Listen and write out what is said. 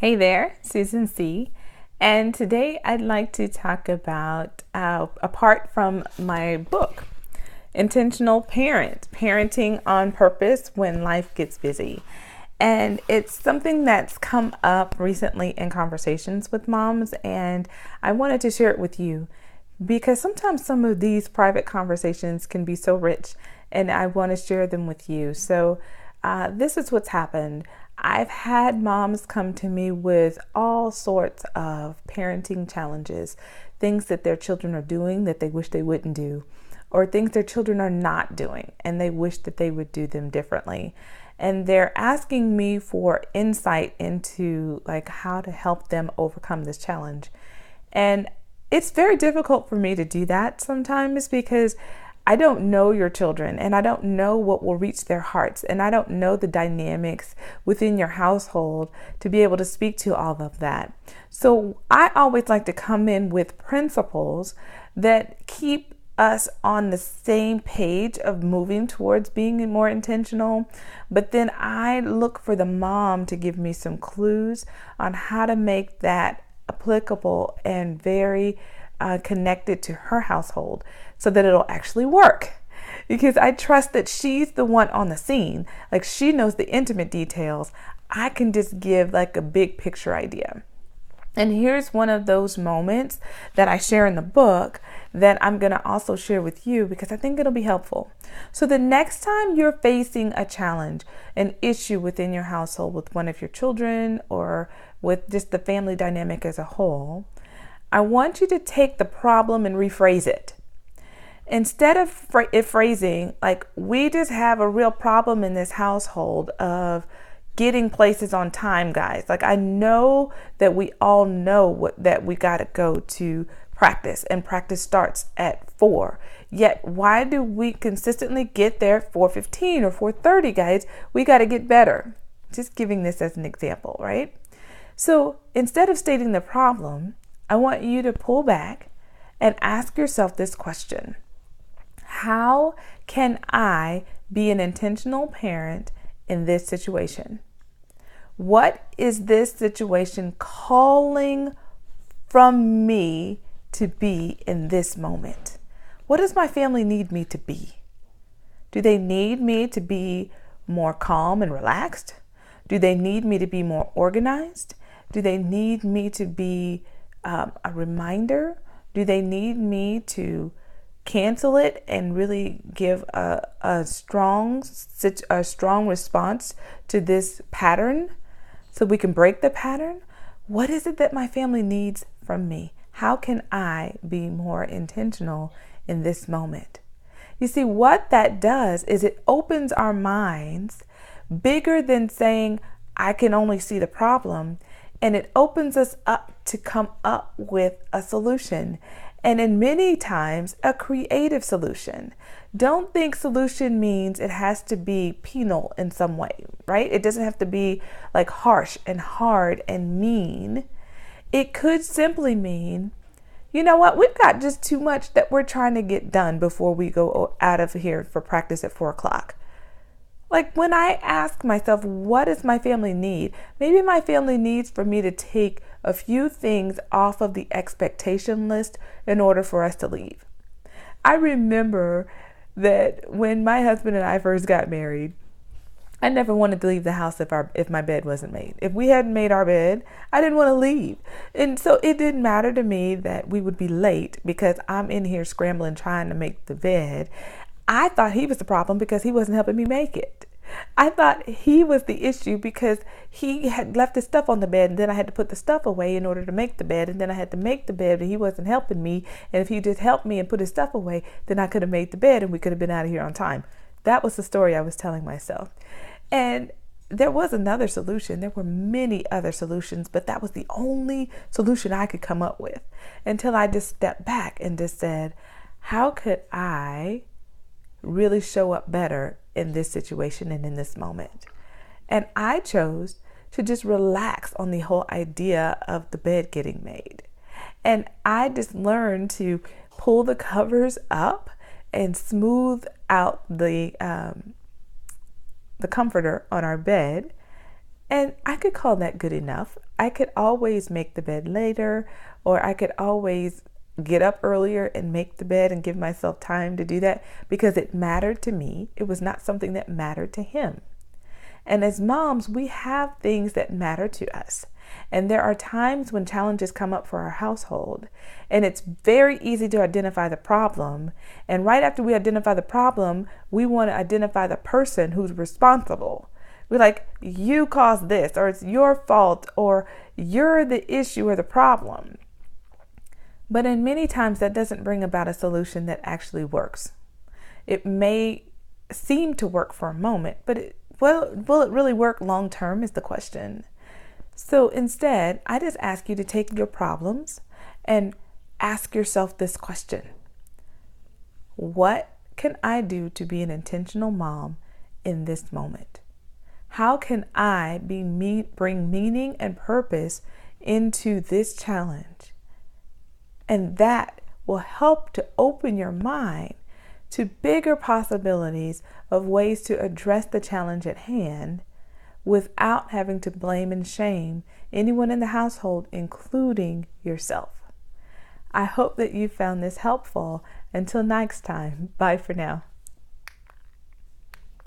Hey there, Susan C. And today I'd like to talk about, apart from my book, Intentional Parenting on Purpose When Life Gets Busy. And it's something that's come up recently in conversations with moms, and I wanted to share it with you because sometimes some of these private conversations can be so rich, and I want to share them with you. So this is what's happened. I've had moms come to me with all sorts of parenting challenges, things that their children are doing that they wish they wouldn't do, or things their children are not doing and they wish that they would do them differently. And they're asking me for insight into like how to help them overcome this challenge. And it's very difficult for me to do that sometimes because I don't know your children and I don't know what will reach their hearts, and I don't know the dynamics within your household to be able to speak to all of that. So I always like to come in with principles that keep us on the same page of moving towards being more intentional. But then I look for the mom to give me some clues on how to make that applicable and very connected to her household so that it'll actually work. Because I trust that she's the one on the scene. Like, she knows the intimate details. I can just give like a big picture idea. And here's one of those moments that I share in the book that I'm going to also share with you because I think it'll be helpful. So the next time you're facing a challenge, an issue within your household with one of your children or with just the family dynamic as a whole, I want you to take the problem and rephrase it. Instead of phrasing like, we just have a real problem in this household of getting places on time, guys. Like, I know that we all know that we got to go to practice, and practice starts at 4. Yet, why do we consistently get there at 4:15 or 4:30, guys? We got to get better. Just giving this as an example, right? So instead of stating the problem, I want you to pull back and ask yourself this question. How can I be an intentional parent in this situation? What is this situation calling from me to be in this moment? What does my family need me to be? Do they need me to be more calm and relaxed? Do they need me to be more organized? Do they need me to be a reminder? Do they need me to cancel it and really give a strong response to this pattern so we can break the pattern? What is it that my family needs from me? How can I be more intentional in this moment? You see, what that does is it opens our minds bigger than saying, I can only see the problem. And it opens us up to come up with a solution. And in many times, a creative solution. Don't think solution means it has to be penal in some way, right? It doesn't have to be like harsh and hard and mean. It could simply mean, you know what, we've got just too much that we're trying to get done before we go out of here for practice at 4:00. Like, when I ask myself, what does my family need? Maybe my family needs for me to take a few things off of the expectation list in order for us to leave. I remember that when my husband and I first got married, I never wanted to leave the house if my bed wasn't made. If we hadn't made our bed, I didn't want to leave. And so it didn't matter to me that we would be late because I'm in here scrambling trying to make the bed. I thought he was the problem because he wasn't helping me make it. I thought he was the issue because he had left his stuff on the bed, and then I had to put the stuff away in order to make the bed, and then I had to make the bed, and he wasn't helping me. And if he just helped me and put his stuff away, then I could have made the bed and we could have been out of here on time. That was the story I was telling myself. And there was another solution. There were many other solutions, but that was the only solution I could come up with until I just stepped back and just said, how could I really show up better in this situation and in this moment? And I chose to just relax on the whole idea of the bed getting made. And I just learned to pull the covers up and smooth out the comforter on our bed. And I could call that good enough. I could always make the bed later, or I could always get up earlier and make the bed and give myself time to do that because it mattered to me. It was not something that mattered to him. And as moms, we have things that matter to us. And there are times when challenges come up for our household, and it's very easy to identify the problem. And right after we identify the problem, we want to identify the person who's responsible. We're like, you caused this, or it's your fault, or you're the issue or the problem. But in many times that doesn't bring about a solution that actually works. It may seem to work for a moment, but will it really work long term is the question. So instead, I just ask you to take your problems and ask yourself this question. What can I do to be an intentional mom in this moment? How can I bring meaning and purpose into this challenge? And that will help to open your mind to bigger possibilities of ways to address the challenge at hand without having to blame and shame anyone in the household, including yourself. I hope that you found this helpful. Until next time, bye for now.